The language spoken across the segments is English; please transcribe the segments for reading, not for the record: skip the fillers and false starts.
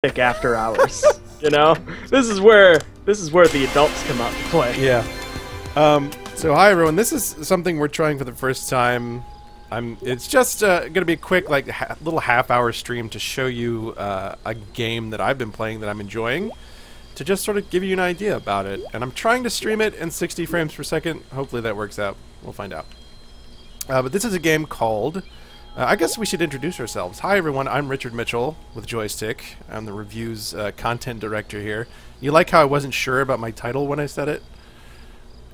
after hours. You know, this is where the adults come out to play. Yeah. So hi everyone. This is something we're trying for the first time. It's just gonna be a quick, like, little half-hour stream to show you a game that I've been playing that I'm enjoying, to just sort of give you an idea about it. And I'm trying to stream it in 60 frames per second. Hopefully that works out. We'll find out. But this is a game called. I guess we should introduce ourselves. Hi everyone, I'm Richard Mitchell with Joystiq. I'm the reviews content director here. You like how I wasn't sure about my title when I said it?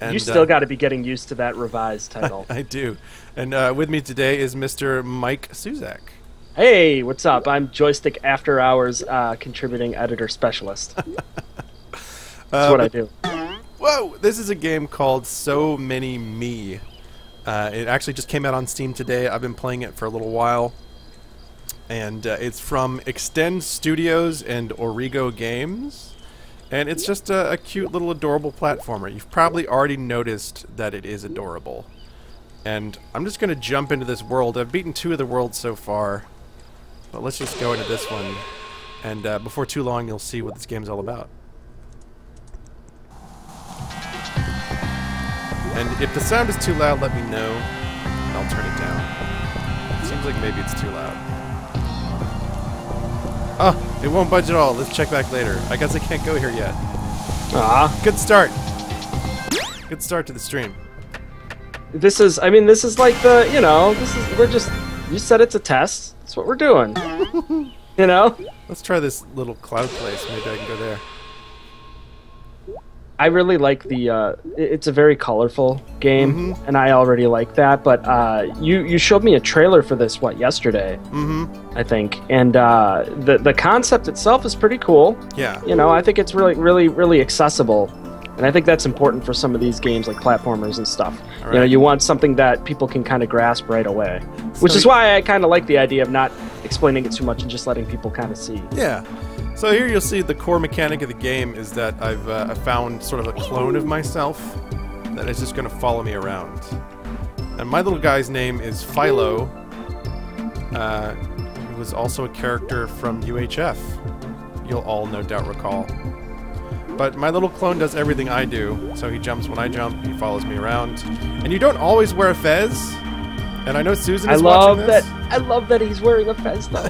And, you still got to be getting used to that revised title. I do. And with me today is Mr. Mike Suzak. Hey, what's up? I'm Joystiq After Hours contributing editor specialist. That's what I do. Whoa! This is a game called So Many Me. It actually just came out on Steam today. I've been playing it for a little while. And it's from Extend Studios and Origo Games. And it's just a cute little adorable platformer. You've probably already noticed that it is adorable. And I'm just going to jump into this world. I've beaten 2 of the worlds so far. But let's just go into this one. And before too long, you'll see what this game's all about. And if the sound is too loud, let me know, and I'll turn it down. It seems like maybe it's too loud. Oh, it won't budge at all. Let's check back later. I guess I can't go here yet. Good start. Good start to the stream. This is like the, you said it's a test. That's what we're doing. You know? Let's try this little cloud place. Maybe I can go there. I really like the, it's a very colorful game, and I already like that, but you showed me a trailer for this, yesterday? I think, and the concept itself is pretty cool. Yeah. You know, I think it's really accessible, and I think that's important for some of these games, like platformers and stuff. Right. You know, you want something that people can kind of grasp right away, which is why I kind of like the idea of not explaining it too much and just letting people kind of see. Yeah. So here you'll see the core mechanic of the game is that I've found sort of a clone of myself that is just going to follow me around. And my little guy's name is Philo, who was also a character from UHF. You'll all no doubt recall. But my little clone does everything I do, so he jumps when I jump, he follows me around. And you don't always wear a fez, and I know Susan is watching this. I love that he's wearing a fez, though.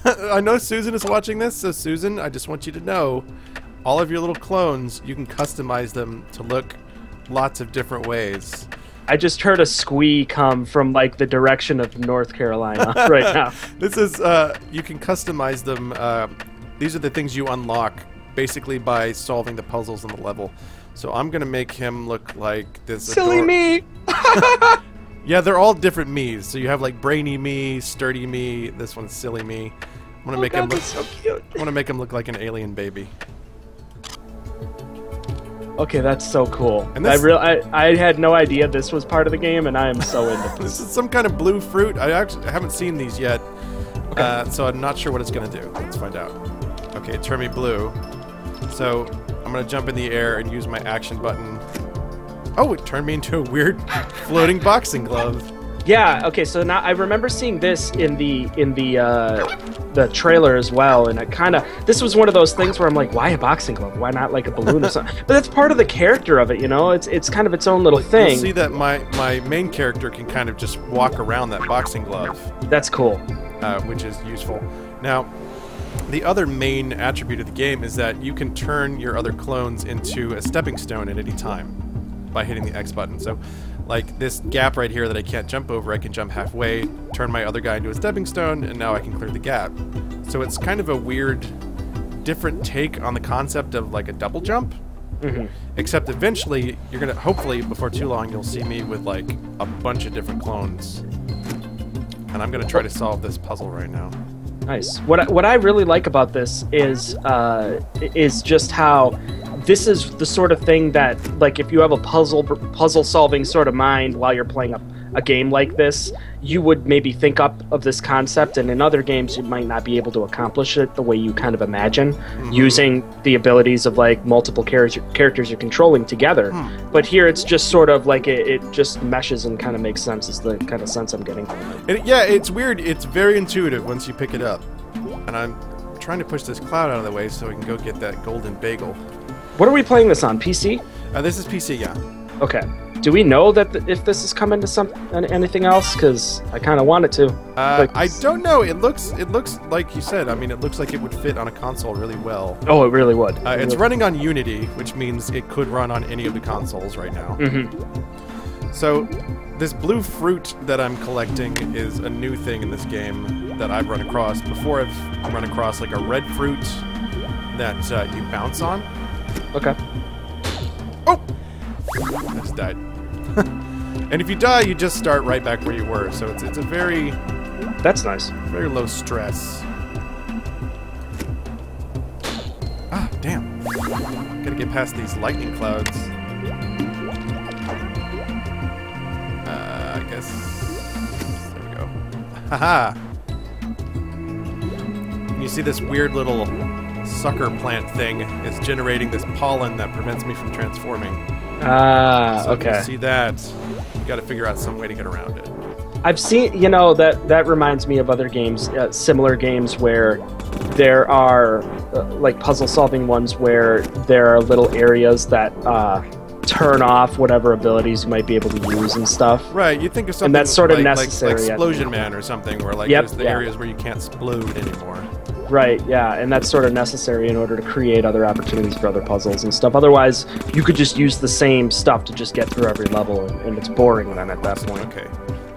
I know Susan is watching this, so Susan, I just want you to know, all of your little clones, you can customize them to look lots of different ways. I just heard a squee come from, like, the direction of North Carolina right now. This is, you can customize them. These are the things you unlock, basically by solving the puzzles on the level. So I'm going to make him look like this. Silly me! Yeah, they're all different me's. So you have, like, brainy me, sturdy me, this one's silly me. I'm gonna make him look so cute. I want to make him look like an alien baby. Okay, that's so cool. And this, I had no idea this was part of the game, and I am so into this. This is some kind of blue fruit. I haven't seen these yet, so I'm not sure what it's gonna do. Let's find out. Okay, turn me blue. So I'm gonna jump in the air and use my action button. Oh, it turned me into a weird floating boxing glove. Yeah. Okay. So now I remember seeing this in the trailer as well, and this was one of those things where I'm like, why a boxing glove? Why not like a balloon or something? But that's part of the character of it, you know. It's kind of its own little thing. You'll see that my main character can kind of just walk around that boxing glove. That's cool. Which is useful. Now, the other main attribute of the game is that you can turn your other clones into a stepping stone at any time by hitting the X button. So, like this gap right here that I can't jump over, I can jump halfway, turn my other guy into a stepping stone, and now I can clear the gap. So it's kind of a weird, different take on the concept of like a double jump. Except eventually, you're gonna, hopefully before too long, you'll see me with like a bunch of different clones. And I'm gonna try to solve this puzzle right now. Nice. What I really like about this is just how this is the sort of thing that, like, if you have a puzzle solving sort of mind while you're playing a game like this, you would maybe think up of this concept, and in other games you might not be able to accomplish it the way you kind of imagine, using the abilities of like multiple characters you're controlling together. But here it's just sort of like it just meshes and kind of makes sense, is the kind of sense I'm getting from it. Yeah, it's weird. It's very intuitive once you pick it up, and I'm trying to push this cloud out of the way so we can go get that golden bagel. What are we playing this on? PC? This is PC, yeah. Okay. Do we know that if this is coming to anything else? Because I kind of want it to. I don't know. It looks like you said. I mean, it looks like it would fit on a console really well. Oh, it really would. It's running on Unity, which means it could run on any of the consoles right now. Mm-hmm. So, this blue fruit that I'm collecting is a new thing in this game that I've run across. Before, I've run across like a red fruit that you bounce on. Okay. Oh! I just died. And if you die, you just start right back where you were. So it's a very... That's nice. Very low stress. Ah, damn. Gotta get past these lightning clouds. I guess... There we go. Haha! You see this weird little sucker plant thing is generating this pollen that prevents me from transforming. Ah, so okay. You see that, you gotta figure out some way to get around it. I've seen, you know, that reminds me of other games, similar games where there are like puzzle-solving ones where there are little areas that turn off whatever abilities you might be able to use and stuff. Right, you think of something and that's sort of like, necessary. like Explosion Man or something, where like there's the areas where you can't explode anymore. Right, yeah, and that's sort of necessary in order to create other opportunities for other puzzles and stuff. Otherwise, you could just use the same stuff to just get through every level, and it's boring then at that point. Okay,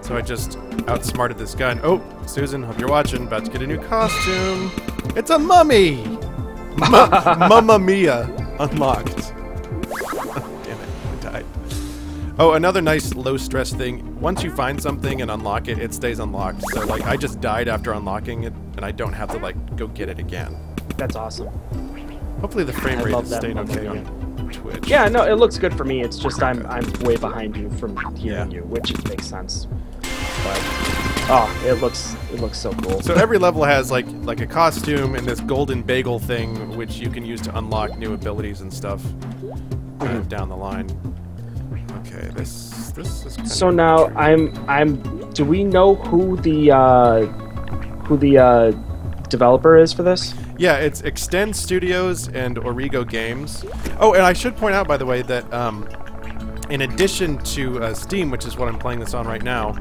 so I just outsmarted this guy. Oh, Susan, hope you're watching. About to get a new costume. It's a mummy! Mamma Mia! Unlocked. Damn it, I died. Oh, another nice low-stress thing. Once you find something and unlock it, it stays unlocked. So, like, I just died after unlocking it, and I don't have to, like, go get it again. That's awesome. Hopefully the frame rate is staying okay on Twitch. Yeah, no, it looks good for me. It's just I'm way behind you from hearing you, which makes sense. But oh, it looks so cool. So every level has like a costume and this golden bagel thing, which you can use to unlock new abilities and stuff down the line. Okay, this is kind so now do we know who the developer is for this? Yeah, it's Extend Studios and Origo Games. Oh, and I should point out, by the way, that in addition to Steam, which is what I'm playing this on right now,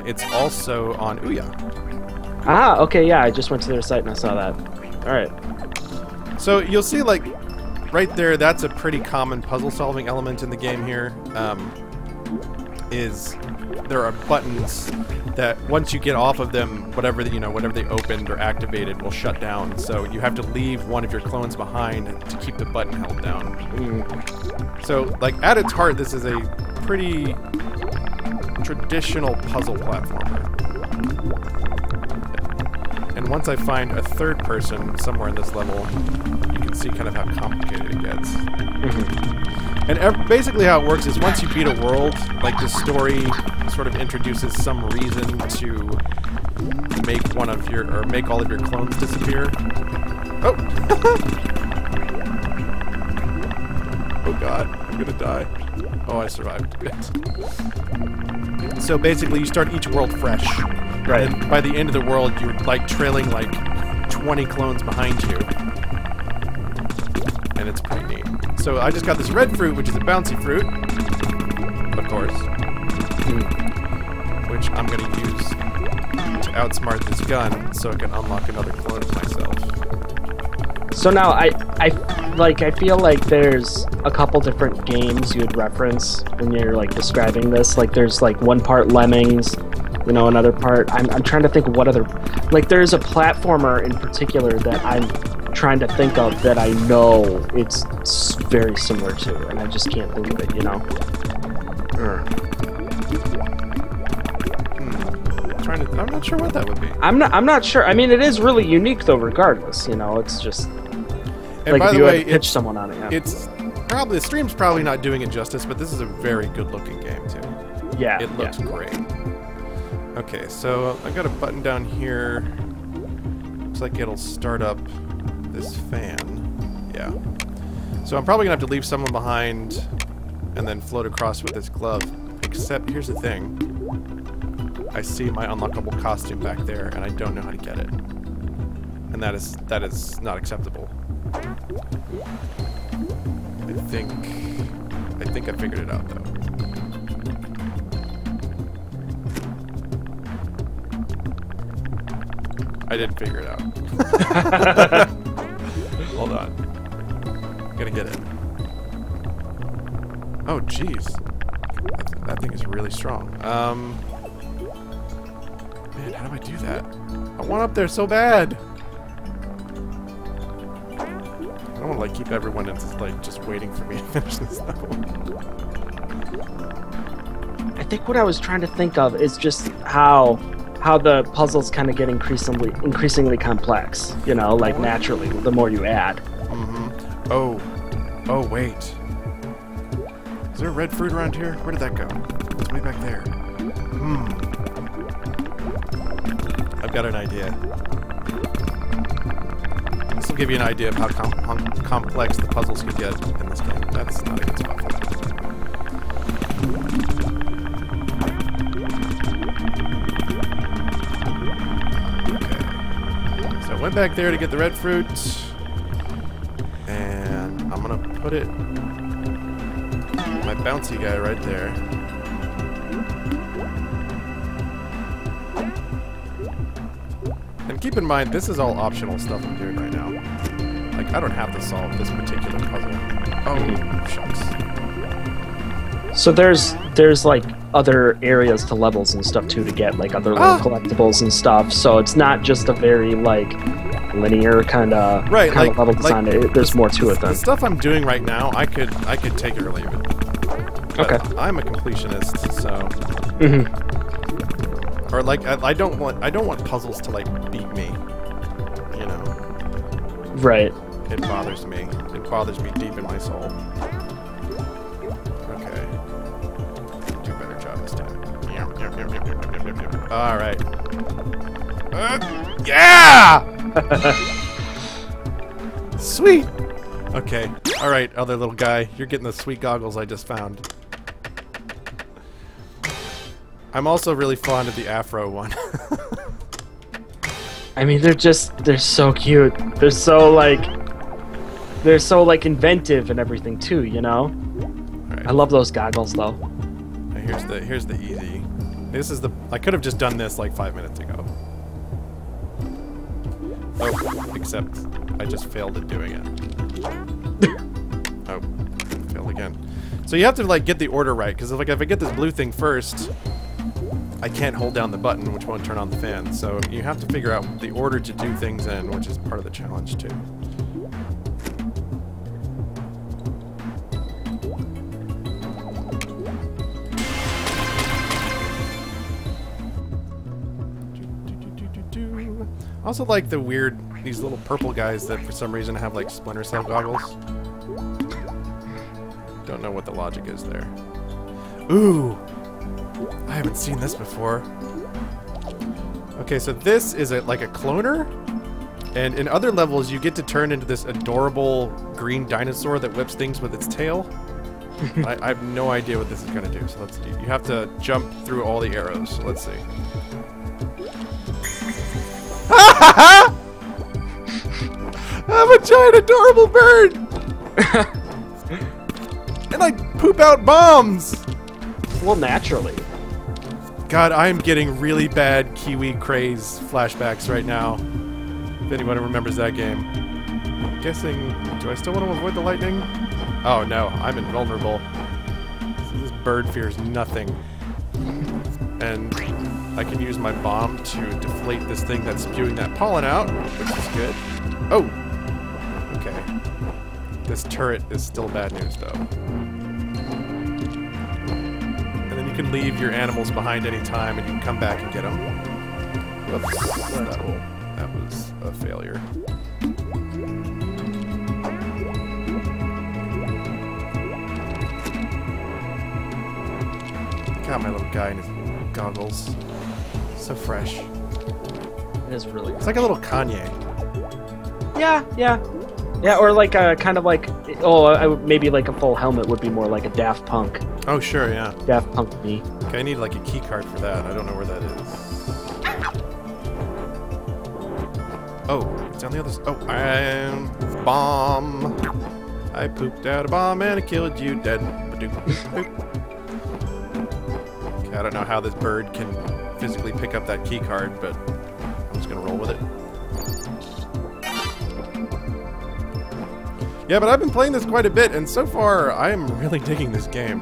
it's also on Ouya. Ah, okay, yeah, I just went to their site and I saw that. All right. So you'll see, like, right there, that's a pretty common puzzle-solving element in the game here. There are buttons that once you get off of them, whatever they opened or activated will shut down. So you have to leave one of your clones behind to keep the button held down. So, like, at its heart, this is a pretty traditional puzzle platformer. And once I find a third person somewhere in this level, you can see kind of how complicated it gets. And basically how it works is once you beat a world, like the story sort of introduces some reason to make make all of your clones disappear. Oh! Oh god, I'm gonna die. Oh, I survived. So basically you start each world fresh. Right. And by the end of the world, you're like trailing like 20 clones behind you. And it's pretty neat. So I just got this red fruit, which is a bouncy fruit, of course, which I'm going to use to outsmart this gun so I can unlock another clone of myself. So now I feel like there's a couple different games you would reference when you're like describing this. Like there's like one part Lemmings, you know, another part. I'm trying to think of what other, like there's a platformer in particular that I'm trying to think of that I know it's very similar to, and I just can't think of it, you know. I'm not sure what that would be. I'm not sure. I mean, it is really unique though, regardless. You know, it's just and like by if the you way, had to pitch someone on it. Yeah. It's probably the stream's probably not doing it justice, but this is a very good-looking game too. Yeah, it looks great. Okay, so I got a button down here. Looks like it'll start up this fan. Yeah. So I'm probably gonna have to leave someone behind and then float across with this glove. Except here's the thing. I see my unlockable costume back there and I don't know how to get it. And and that is not acceptable. I think I figured it out though. I didn't figure it out. Hold on. Gonna get it. Oh, jeez. That thing is really strong. Man, how do I do that? I want up there so bad. I don't want to like keep everyone like just waiting for me to finish this level. I think what I was trying to think of is just how the puzzles kind of get increasingly complex. You know, like naturally, the more you add. Mm-hmm. Oh, wait. Is there a red fruit around here? Where did that go? It's way back there. I've got an idea. This will give you an idea of how complex the puzzles can get in this game. That's not a good spot for that. Okay. So I went back there to get the red fruit. And I'm gonna put it... my bouncy guy right there. And keep in mind, this is all optional stuff I'm doing right now. Like, I don't have to solve this particular puzzle. Oh, shucks. So there's like other areas to levels and stuff too to get like other little collectibles and stuff. So it's not just a very like linear kind of level design. There's more to it than the stuff I'm doing right now. I could take it or leave it. But okay. I'm a completionist, so. Or like I don't want puzzles to like beat me. You know. Right. It bothers me. It bothers me deep in my soul. Okay. Do a better job this time. All right. Yeah! Sweet! Okay. Alright, other little guy. You're getting the sweet goggles I just found. I'm also really fond of the afro one. I mean, they're so cute. They're so like inventive and everything too, you know? Right. I love those goggles though. Here's the easy. This is the... I could have just done this like 5 minutes ago. Oh, except I just failed at doing it. Oh, failed again. So you have to like get the order right, because if I get this blue thing first, I can't hold down the button, which won't turn on the fan. So you have to figure out the order to do things in, which is part of the challenge too. I also like these little purple guys that for some reason have like Splinter Cell goggles. Don't know what the logic is there. Ooh! I haven't seen this before. Okay, so this is like a cloner, and in other levels you get to turn into this adorable green dinosaur that whips things with its tail. I have no idea what this is gonna do, so let's see. You have to jump through all the arrows, so let's see. I'm a giant adorable bird! And I poop out bombs! Well, naturally. God, I am getting really bad Kiwi Craze flashbacks right now. If anyone remembers that game. I'm guessing, do I still want to avoid the lightning? Oh no, I'm invulnerable. So this bird fears nothing. And I can use my bomb to deflate this thing that's spewing that pollen out, which is good. Oh! Okay. This turret is still bad news, though. And then you can leave your animals behind any time, and you can come back and get them. Whoops. That was a failure. Got my little guy in his goggles. So fresh. It is really It's like a little Kanye. Yeah, or like a kind of like, maybe like a full helmet would be more like a Daft Punk. Oh, sure, yeah. Daft Punk me. Okay, I need like a key card for that. I don't know where that Oh, it's on the other side. Oh, I'm bomb. I pooped out a bomb and I killed you dead. Okay, I don't know how this bird can physically pick up that key card, but I'm just gonna roll with it. Yeah, but I've been playing this quite a bit, and so far I am really digging this game.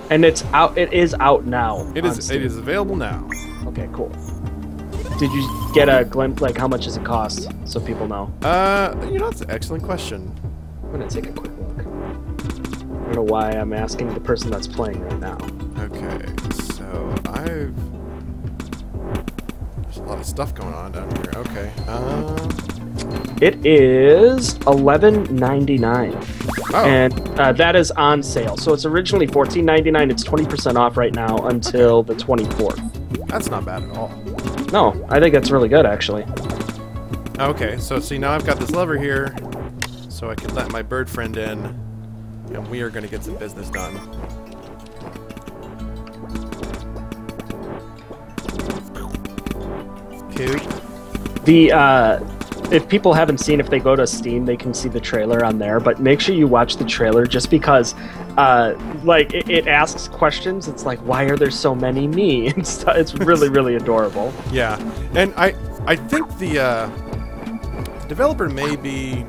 And it's out. It is out now. It is available now. Okay, cool. Did you get a glimpse, like how much does it cost, so people know? You know, that's an excellent question. I'm gonna take a quick look. I don't know why I'm asking the person that's playing right now. Okay, so there's a lot of stuff going on down here. Okay. It is $11.99, Oh. and that is on sale. So it's originally $14.99. It's 20% off right now until the 24th. That's not bad at all. No, I think that's really good, actually. Okay, so see, now I've got this lever here, so I can let my bird friend in, and we are going to get some business done. Coop. If people haven't seen, if they go to Steam, they can see the trailer on there. But make sure you watch the trailer, just because, like, it asks questions. It's like, why are there so many me? It's really, really adorable. Yeah, and I think the developer may be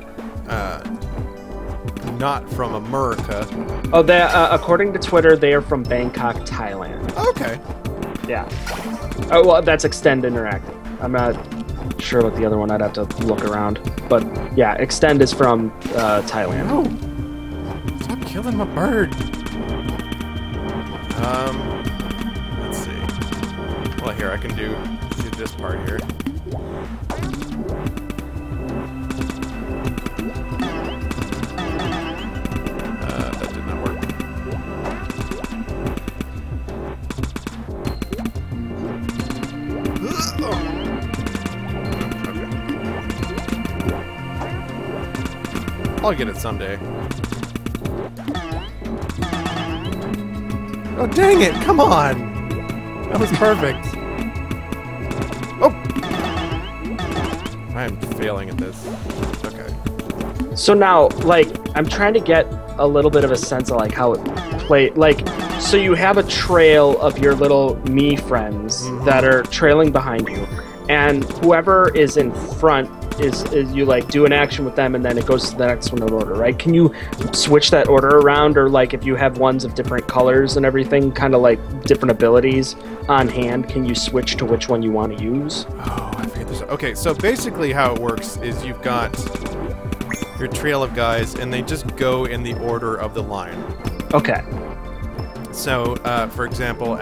not from America. Oh, according to Twitter, they are from Bangkok, Thailand. Okay. Yeah. Oh, well, that's Extend Interactive. I'm not sure what the other one. I'd have to look around. But yeah, Extend is from Thailand. Oh, stop killing my bird. Let's see. Well, here I can do this part here. That did not work. I'll get it someday. Oh, dang it! Come on! That was perfect. Oh! I am failing at this. Okay. So now, like, I'm trying to get a little bit of a sense of, like, how it played. Like, so you have a trail of your little me friends that are trailing behind you, and whoever is in front is you, like, do an action with them, and then it goes to the next one in order, right? Can you switch that order around, or, like, if you have ones of different colors and everything, kind of like different abilities on hand, can you switch to which one you want to use? Oh, I forget this. Okay, so basically how it works is you've got your trail of guys, and they just go in the order of the line. Okay. So, for example,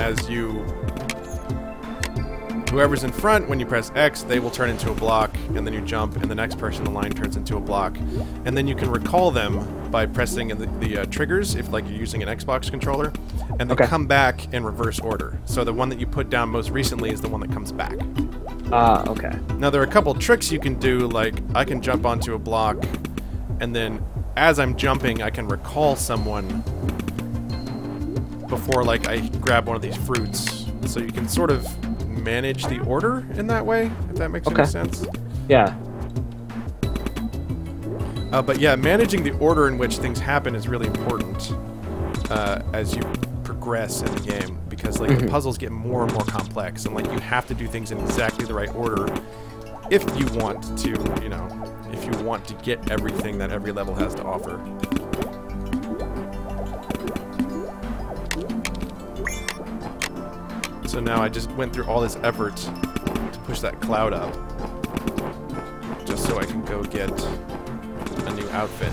whoever's in front, when you press X, they will turn into a block, and then you jump, and the next person in the line turns into a block. And then you can recall them by pressing the triggers, if, like, you're using an Xbox controller, and they come back in reverse order. So the one that you put down most recently is the one that comes back. Okay. Now, there are a couple tricks you can do, like, I can jump onto a block, and then as I'm jumping, I can recall someone before, like, I grab one of these fruits. So you can sort of manage the order in that way, if that makes any sense. Yeah. But yeah, managing the order in which things happen is really important as you progress in the game, because, like, the puzzles get more and more complex, and, like, you have to do things in exactly the right order if you want to, you know, if you want to get everything that every level has to offer. So now I just went through all this effort to push that cloud up, just so I can go get a new outfit.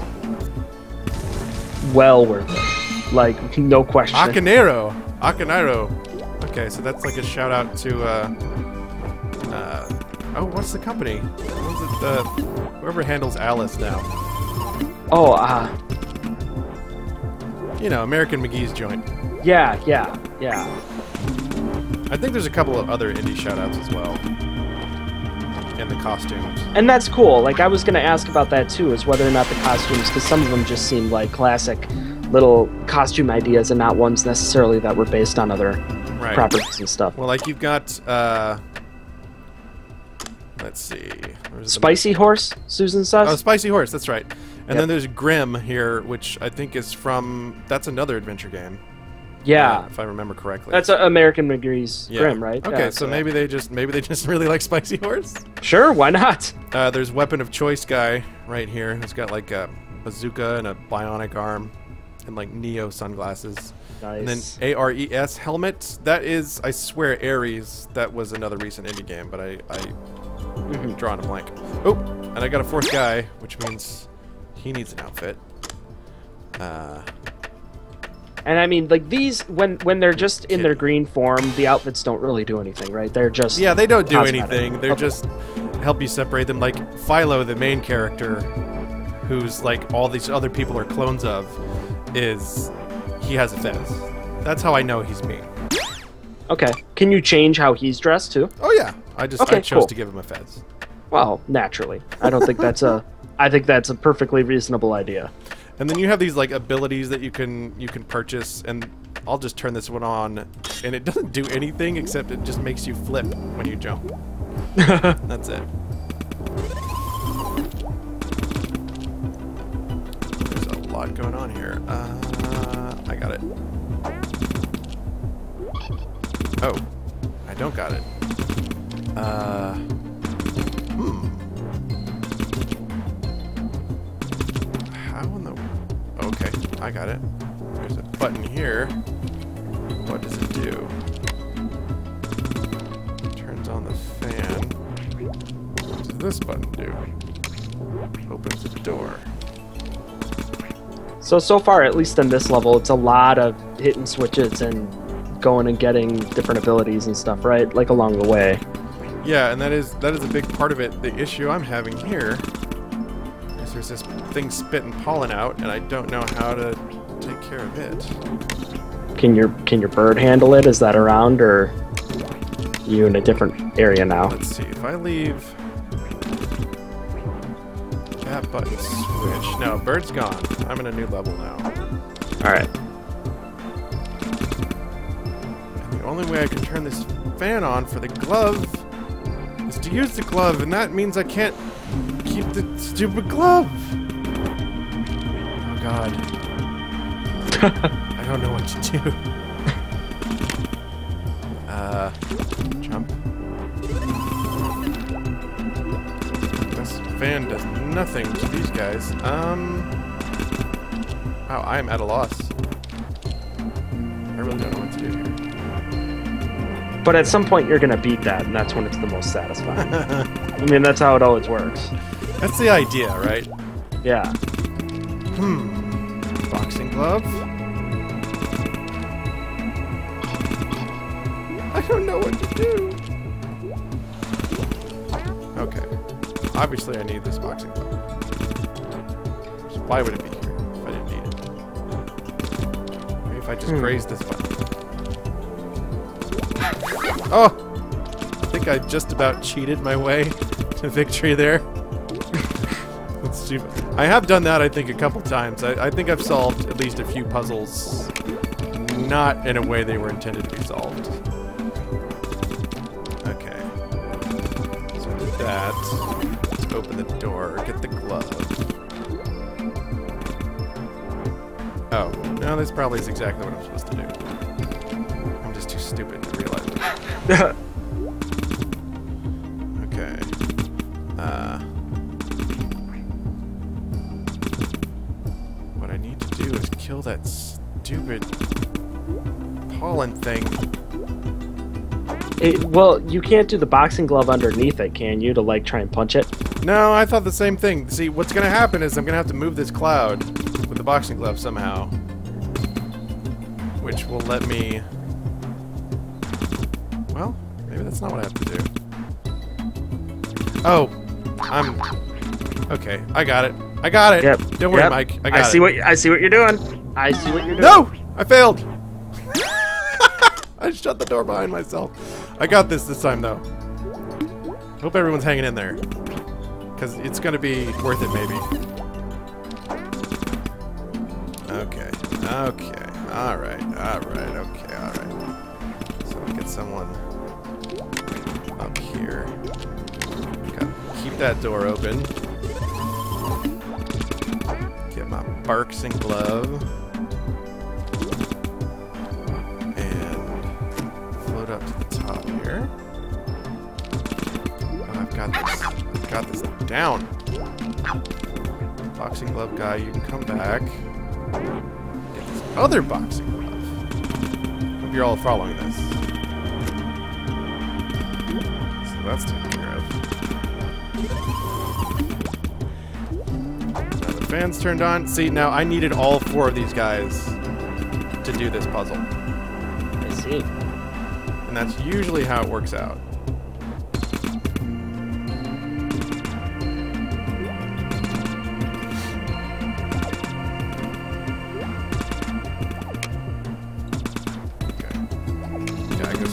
Well worth it. Like, no question. Akanero! Akanero! Okay, so that's like a shout out to, oh, what's the company? What's it, whoever handles Alice now. Oh, you know, American McGee's joint. Yeah. I think there's a couple of other indie shout-outs as well. And the costumes. And that's cool. Like, I was going to ask about that, too, is whether or not the costumes, because some of them just seemed like classic little costume ideas and not ones necessarily that were based on other properties and stuff. Well, like, you've got Let's see. Spicy Horse, Susan says. Oh, Spicy Horse, that's right. And Yep. then there's Grimm here, which I think is from... That's another adventure game. Yeah. If I remember correctly. That's American McGree's Yeah. Grimm, right? Okay, Yeah, so maybe they just really like Spicy Horse. Sure, why not? There's Weapon of Choice guy right here. Who's got like a bazooka and a bionic arm, and like Neo sunglasses. Nice. And then ARES helmet. That is, I swear, Ares. That was another recent indie game, but I drawing a blank. Oh, and I got a fourth guy, which means he needs an outfit. And I mean, like these, when they're just in their green form, the outfits don't really do anything, right? They're just they don't do cosmetic. anything. They're just help you separate them. Like Philo, the main character, who's like all these other people are clones of, he has a fez. That's how I know he's me. Okay. Can you change how he's dressed too? Oh yeah, I chose cool. to give him a fez. Well, naturally. I don't think that's I think that's a perfectly reasonable idea. And then you have these like abilities that you can purchase, and I'll just turn this one on, and it doesn't do anything except it just makes you flip when you jump. That's it. There's a lot going on here. I got it. Oh, I don't got it. How in the... Okay, I got it. There's a button here. What does it do? Turns on the fan. What does this button do? Opens the door. So far, at least in this level, it's a lot of hitting switches and going and getting different abilities and stuff, right? Like along the way. Yeah, and that is a big part of it. The issue I'm having here is there's this thing spitting pollen out, and I don't know how to take care of it. Can your bird handle it? Is that around, or you in a different area now? Let's see. If I leave that button switch. No, bird's gone. I'm in a new level now. All right. And the only way I can turn this fan on for the glove is to use the glove, and that means I can't keep the stupid glove. Oh god. I don't know what to do. Jump. This fan does nothing to these guys. Wow, I am at a loss. I really don't know what to do here. But at some point, you're gonna beat that, and that's when it's the most satisfying. I mean, that's how it always works. That's the idea, right? Yeah. Boxing glove? I don't know what to do. Okay. Obviously, I need this boxing glove. So why would it be here if I didn't need it? Maybe if I just grazed this button. Oh! I think I just about cheated my way to victory there. That's stupid. I have done that, I think, a couple times. I think I've solved at least a few puzzles not in a way they were intended to be solved. Okay. So with that, let's open the door, get the glove. Oh, no, this probably is exactly what I'm supposed to do. I'm just too stupid to realize it. Okay. What I need to do is kill that stupid pollen thing. Well, you can't do the boxing glove underneath it, can you, to like try and punch it? No, I thought the same thing. See, what's gonna happen is I'm gonna have to move this cloud with the boxing glove somehow, which will let me... Well, maybe that's not what I have to do. Oh, okay. I got it. I got it. Yep. Don't worry, Yep. Mike. I got it. I see what you're doing. I see what you're doing. No! I failed! I shut the door behind myself. I got this time, though. Hope everyone's hanging in there. Because it's going to be worth it, maybe. Okay. Okay. Alright. Alright. Okay. Alright. So we get someone up here. keep that door open. Get my boxing glove. And float up to the top here. Oh, I've got this. I've got this down. Boxing glove guy, you can come back. Get this other boxing glove. Hope you're all following this. So that's taken care of. Now the fan's turned on. See, now I needed all 4 of these guys to do this puzzle. I see. And that's usually how it works out.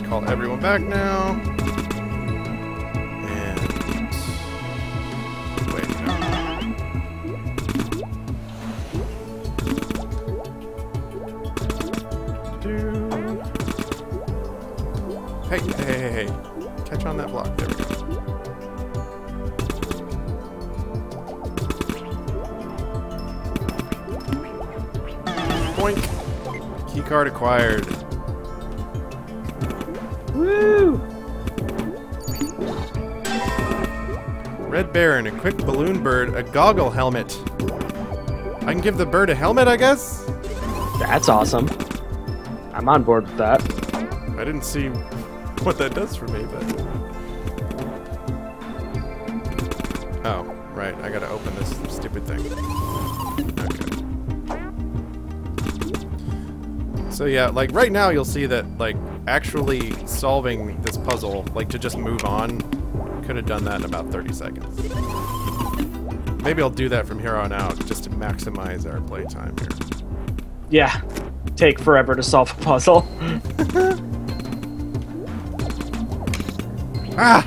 Call everyone back now. And wait, no. Hey, hey, hey, hey. Catch on that block. There we go. Boink. Keycard acquired. Woo! Red Baron, a quick balloon bird, a goggle helmet. I can give the bird a helmet, I guess? That's awesome. I'm on board with that. I didn't see what that does for me, but... Oh, right. I gotta open this stupid thing. Okay. So yeah, like right now you'll see that, like, actually solving this puzzle, like to just move on, could have done that in about 30 seconds. Maybe I'll do that from here on out, just to maximize our playtime here. Yeah. Take forever to solve a puzzle. Ah!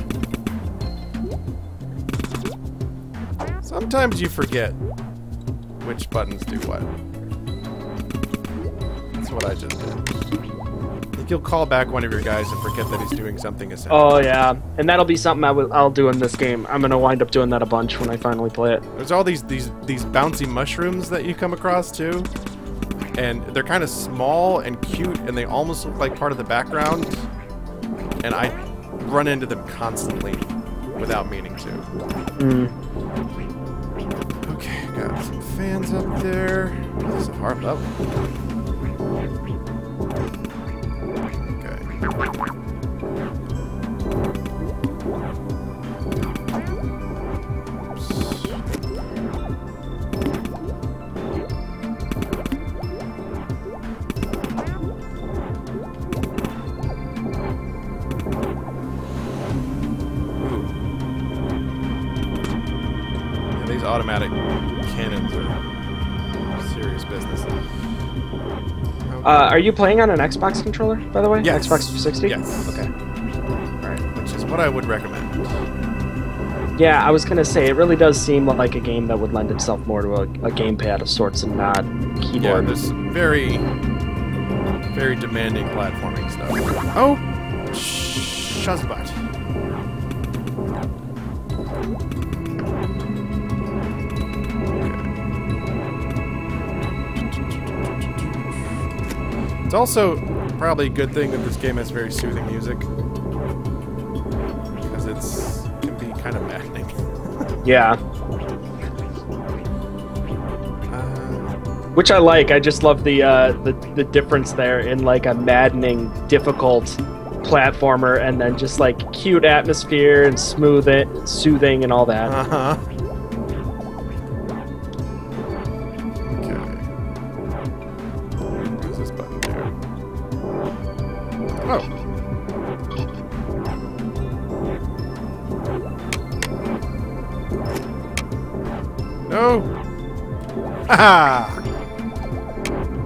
Sometimes you forget which buttons do what. That's what I just did. You'll call back one of your guys and forget that he's doing something essential. Oh yeah, and that'll be something I'll do in this game. I'm gonna wind up doing that a bunch when I finally play it. There's all these bouncy mushrooms that you come across too, and they're kind of small and cute, and they almost look like part of the background. And I run into them constantly without meaning to. Okay, got some fans up there. This is a hard level. These automatic cannons are serious business. Are you playing on an Xbox controller, by the way? Yes. Xbox 360? Yes. Okay. Alright. Which is what I would recommend. Yeah, I was gonna say, it really does seem like a game that would lend itself more to a gamepad of sorts and not keyboard. Yeah, there's very, very demanding platforming stuff. Oh! Shazbat. It's also probably a good thing that this game has very soothing music, because it can be kind of maddening. Yeah. Which I like. I just love the difference there in like a maddening, difficult platformer, and then just like cute atmosphere and soothing and all that. Uh-huh. Oh. No. Haha.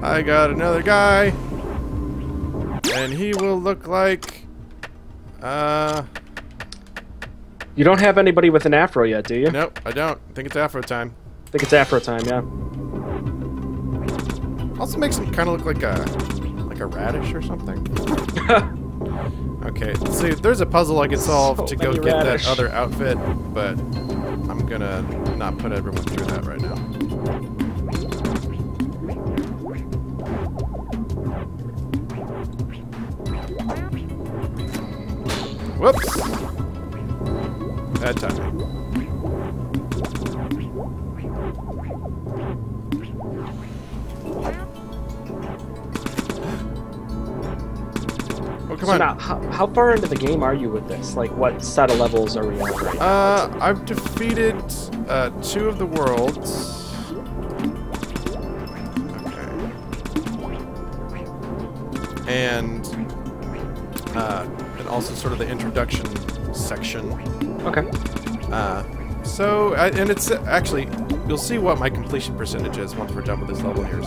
I got another guy. And he will look like You don't have anybody with an afro yet, do you? Nope, I don't. I think it's afro time. I think it's afro time, yeah. Also makes him kind of look like a radish or something. Okay, see, there's a puzzle I can solve So to go many get radish. that other outfit, but I'm gonna not put everyone through that right now. Whoops! Bad timing. Oh, come So on. now, how far into the game are you with this? Like, what set of levels are we on right now? I've defeated 2 of the worlds. Okay. And also sort of the introduction section. Okay. And it's actually, you'll see what my completion percentage is once we're done with this level here.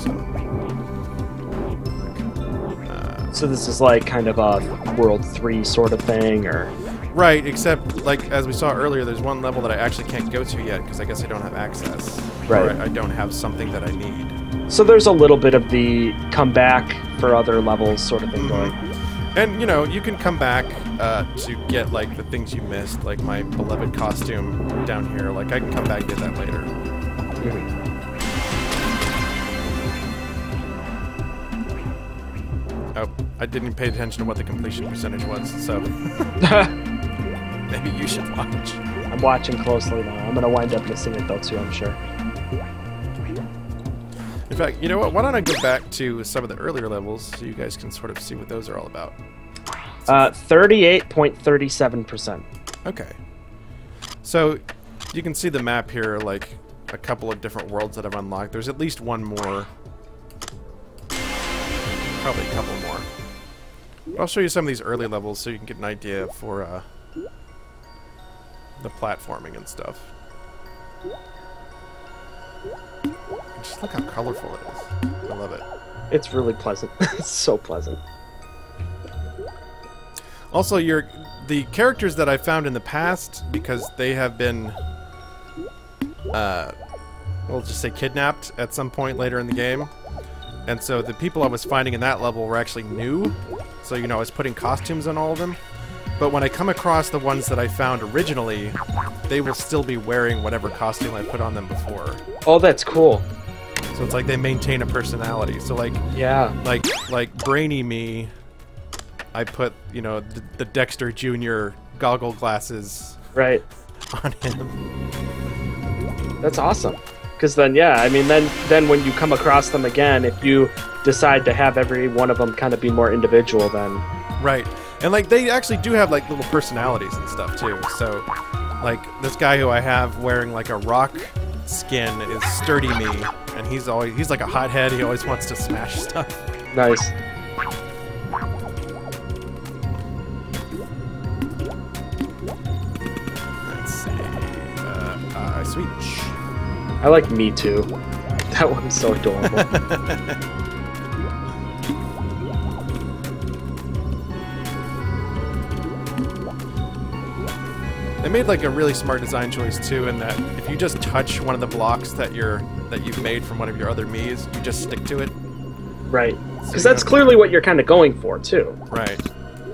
So this is like kind of a World 3 sort of thing, or? Right, except, like, as we saw earlier, there's one level that I actually can't go to yet because I guess I don't have access. Right. Or I don't have something that I need. So there's a little bit of the come back for other levels sort of thing going. And, you know, you can come back to get, like, the things you missed, like my beloved costume down here. Like, I can come back and get that later. Oh, I didn't pay attention to what the completion percentage was, so maybe you should watch. I'm watching closely now. I'm gonna wind up missing it though too, I'm sure. In fact, you know what? Why don't I go back to some of the earlier levels so you guys can sort of see what those are all about. 38.37%. Okay. So you can see the map here, like a couple of different worlds that I've unlocked. There's at least one more. Probably a couple more. But I'll show you some of these early levels so you can get an idea for the platforming and stuff. Just look how colorful it is. I love it. It's really pleasant. It's so pleasant. Also, the characters that I found in the past, because they have been, we'll just say kidnapped at some point later in the game. And so the people I was finding in that level were actually new. So, you know, I was putting costumes on all of them. But when I come across the ones that I found originally, they will still be wearing whatever costume I put on them before. Oh, that's cool. So it's like they maintain a personality. So like, yeah, like Brainy Me, I put, you know, the Dexter Jr. goggle glasses right on him. That's awesome. Because then, yeah, I mean, then when you come across them again, if you decide to have every one of them kind of be more individual, then right. And like they actually do have like little personalities and stuff too. So like this guy who I have wearing like a rock skin is Sturdy Me, and he's like a hothead. He always wants to smash stuff. nice. Let's see. Switch. I like Me Too. That one's so adorable. They made like a really smart design choice too, in that if you just touch one of the blocks that you've made from one of your other Miis, you just stick to it. Right. Because that's clearly what you're kind of going for too. Right.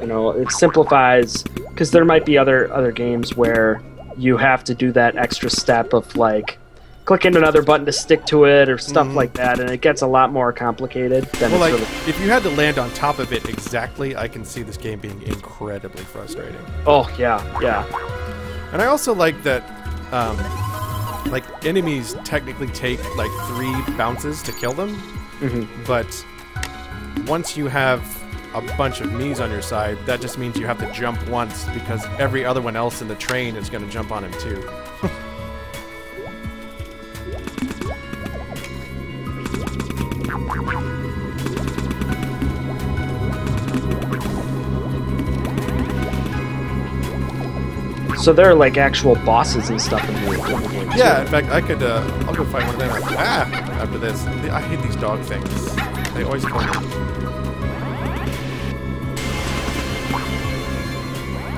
You know, it simplifies. Because there might be other games where you have to do that extra step of like clicking another button to stick to it or stuff like that, and it gets a lot more complicated than Well, it's like, really... if you had to land on top of it exactly, I can see this game being incredibly frustrating. Oh, yeah, yeah. And I also like that, like, enemies technically take, like, 3 bounces to kill them, but once you have a bunch of Miis on your side, that just means you have to jump once, because every other one else in the train is going to jump on him, too. So there are like actual bosses and stuff in the game. Yeah, in fact, I could, I'll go find one of them after this. I hate these dog things. They always come in.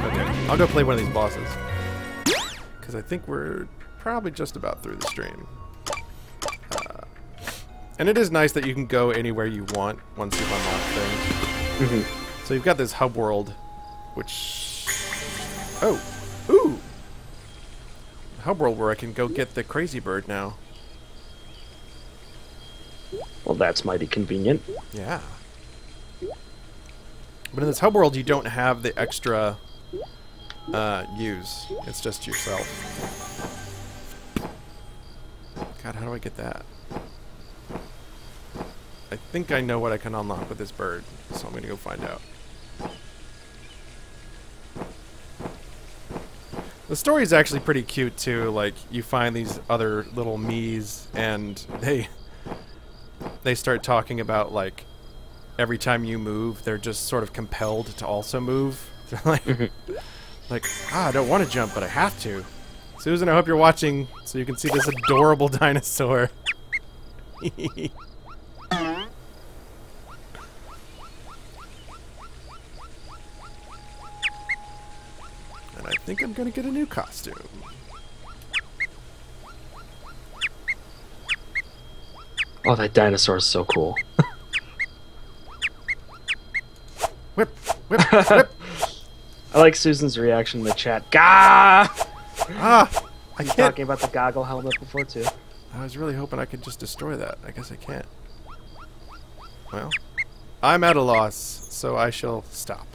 Okay, I'll go play one of these bosses. Because I think we're probably just about through the stream. And it is nice that you can go anywhere you want once you've unlocked things. So you've got this hub world which... Oh! Ooh! Hub world where I can go get the crazy bird now. Well, that's mighty convenient. Yeah. But in this hub world, you don't have the extra use. It's just yourself. God, how do I get that? I think I know what I can unlock with this bird, so I'm going to go find out. The story is actually pretty cute, too. Like, you find these other little me's, and they start talking about, like, every time you move, they're just sort of compelled to also move. They're like, I don't want to jump, but I have to. Susan, I hope you're watching so you can see this adorable dinosaur. And I think I'm going to get a new costume. Oh, that dinosaur is so cool. Whip, whip, whip. I like Susan's reaction in the chat. Gah! Ah! I can't. Talking about the goggle helmet before, too. I was really hoping I could just destroy that. I guess I can't. Well, I'm at a loss, so I shall stop.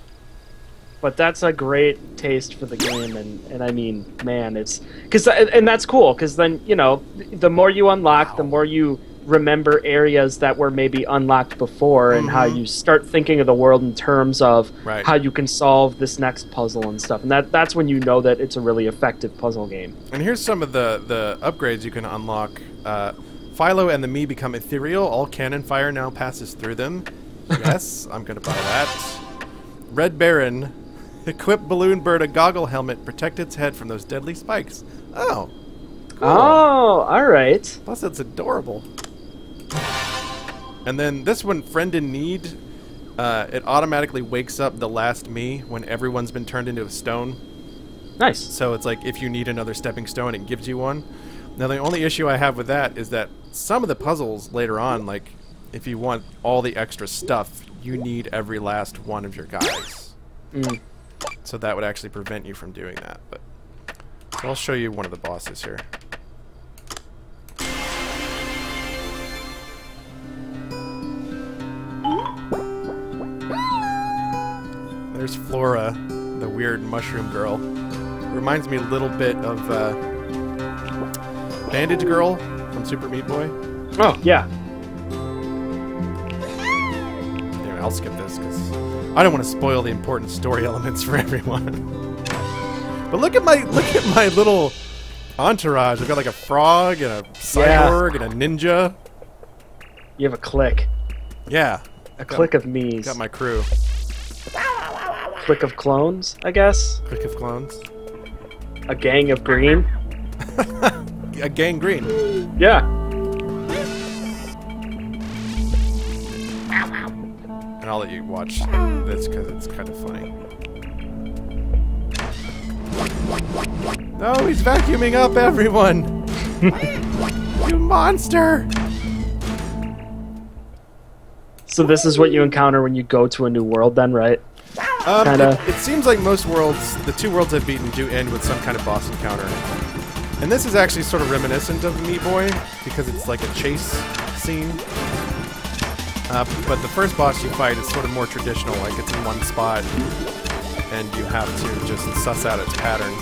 But that's a great taste for the game, and I mean, man, it's... And that's cool, because then, you know, the more you unlock, the more you remember areas that were maybe unlocked before, and how you start thinking of the world in terms of how you can solve this next puzzle and stuff. And that's when you know that it's a really effective puzzle game. And here's some of the upgrades you can unlock. Philo and the me become ethereal. All cannon fire now passes through them. Yes, I'm going to buy that. Red Baron. Equip balloon bird a goggle helmet. Protect its head from those deadly spikes. Oh. Cool. Oh, alright. Plus, it's adorable. And then this one, Friend in Need, it automatically wakes up the last me when everyone's been turned into a stone. Nice. So it's like if you need another stepping stone, it gives you one. Now the only issue I have with that is that some of the puzzles later on, like if you want all the extra stuff, you need every last one of your guys. So that would actually prevent you from doing that. But so I'll show you one of the bosses here. There's Flora, the weird mushroom girl. Reminds me a little bit of Bandage Girl from Super Meat Boy. Oh, yeah. Anyway, I'll skip this because I don't want to spoil the important story elements for everyone. But look at my little entourage. I've got like a frog and a cyborg and a ninja. You have a clique. Yeah. A clique of me's. Got my crew. Clique of clones, I guess. Clique of clones. A gang of green. A gang green. Yeah. And I'll let you watch this because it's kind of funny. No, he's vacuuming up everyone! You monster! So this is what you encounter when you go to a new world then, right? It seems like most worlds, the 2 worlds I've beaten, do end with some kind of boss encounter. And this is actually sort of reminiscent of Meat Boy, because it's like a chase scene. But the first boss you fight is sort of more traditional, like it's in one spot, and you have to just suss out its pattern.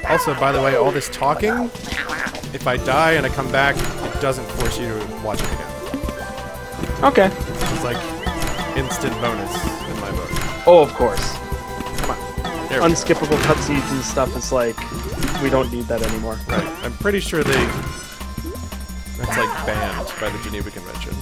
Also, by the way, all this talking, if I die and I come back, it doesn't force you to watch it again. Okay. It's like instant bonus in my book. Oh, of course. Come on. There we Unskippable cutscenes and stuff is like, we don't need that anymore. Right. I'm pretty sure that's like banned by the Geneva Convention.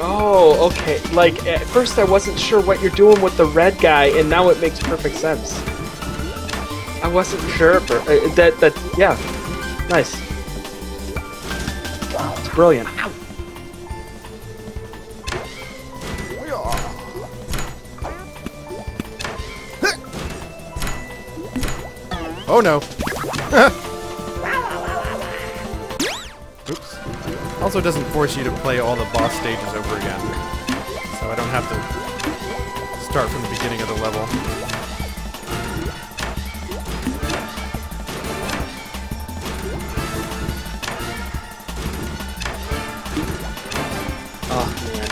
Oh, okay. Like, at first I wasn't sure what you're doing with the red guy, and now it makes perfect sense. I wasn't sure, but yeah. Nice. brilliant. Ow. Oh no. Oops. Also doesn't force you to play all the boss stages over again. So I don't have to start from the beginning of the level. Oh man.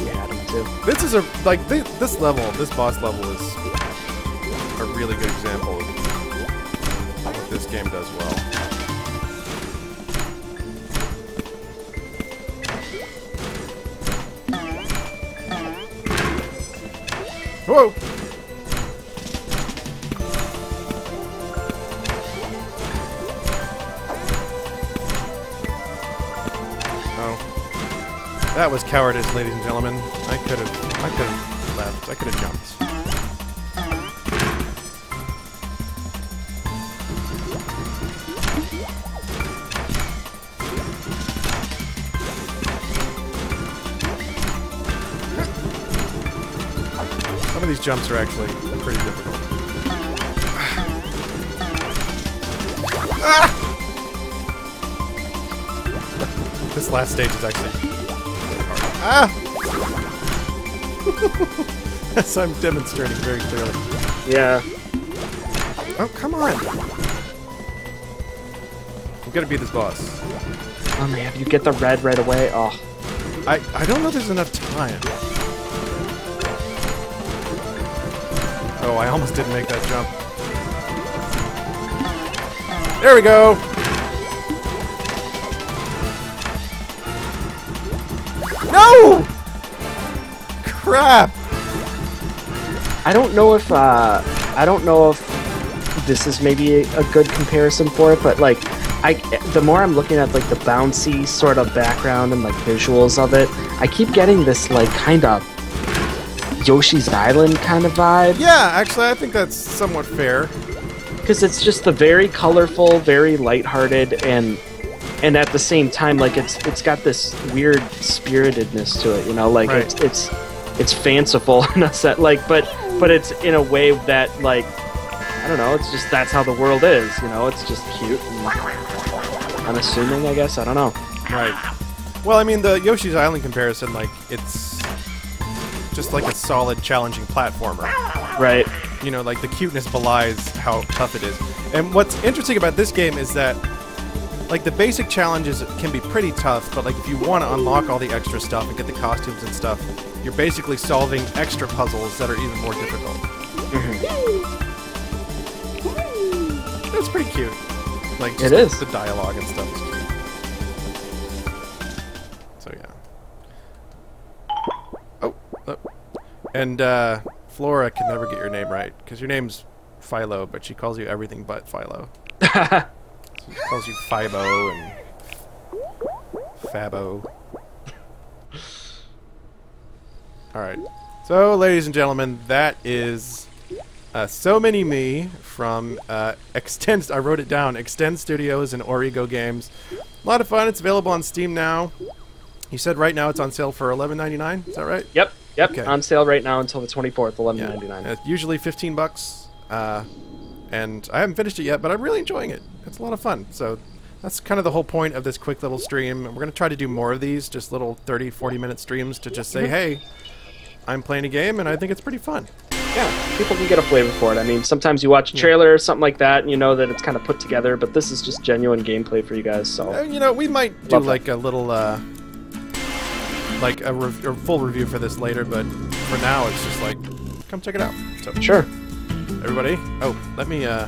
Yeah, me too. This is this level, this boss level is a really good example of what this game does well. Whoa! Oh. That was cowardice, ladies and gentlemen. I could have left. I could have jumped. Some of these jumps are actually pretty difficult. Ah! This last stage is actually really hard. Ah! As I'm demonstrating very clearly. Yeah. Oh, come on! I'm gonna beat this boss. Oh man, you get the red right away. Oh. I don't know if there's enough time. Oh, I almost didn't make that jump. There we go! No! Crap! I don't know if this is maybe a good comparison for it, but like the more I'm looking at like the bouncy sort of background and like visuals of it, I keep getting this like kind of Yoshi's Island kind of vibe. Yeah, actually I think that's somewhat fair. Because it's just the very colorful, very lighthearted, and at the same time like it's got this weird spiritedness to it, you know, like right. it's fanciful in a set, like but it's in a way that like I don't know, it's just that's how the world is, you know, it's just cute and unassuming, I guess, I don't know. Right. Well, I mean the Yoshi's Island comparison, like it's just like a solid, challenging platformer. Right. You know, like the cuteness belies how tough it is. And what's interesting about this game is that like the basic challenges can be pretty tough, but like if you want to unlock all the extra stuff and get the costumes and stuff, you're basically solving extra puzzles that are even more difficult. It's pretty cute. Like just it is. The dialogue and stuff is cute. So yeah. Oh. And Flora can never get your name right because your name's Philo, but she calls you everything but Philo. She calls you Fibo and Fabo. Alright. So, ladies and gentlemen, that is So Many Me from Extend... I wrote it down. Extend Studios and Origo Games. A lot of fun. It's available on Steam now. You said right now it's on sale for $11.99. Is that right? Yep. Okay. On sale right now until the 24th, $11.99. Yeah. Usually $15. And I haven't finished it yet, but I'm really enjoying it. It's a lot of fun. So that's kind of the whole point of this quick little stream. We're going to try to do more of these, just little 30, 40-minute streams to just say, hey, I'm playing a game, and I think it's pretty fun. Yeah, people can get a flavor for it. I mean, sometimes you watch a trailer or something like that, and you know that it's kind of put together, but this is just genuine gameplay for you guys, so... you know, we might do like a little, like a full review for this later, but for now, it's just like, come check it out. So, sure. Everybody? Oh, let me, yeah,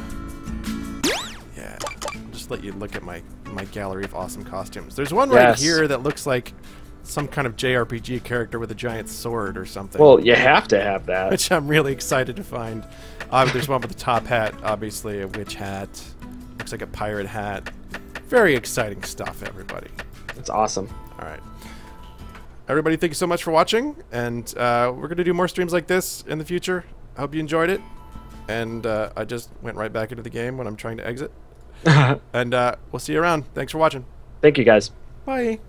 I'll just let you look at my gallery of awesome costumes. There's one right here that looks like some kind of JRPG character with a giant sword or something. Well, you have to have that. Which I'm really excited to find. There's one with a top hat, obviously, a witch hat. Looks like a pirate hat. Very exciting stuff, everybody. That's awesome. All right. Everybody, thank you so much for watching, and we're going to do more streams like this in the future. I hope you enjoyed it. And I just went right back into the game when I'm trying to exit. And we'll see you around. Thanks for watching. Thank you, guys. Bye.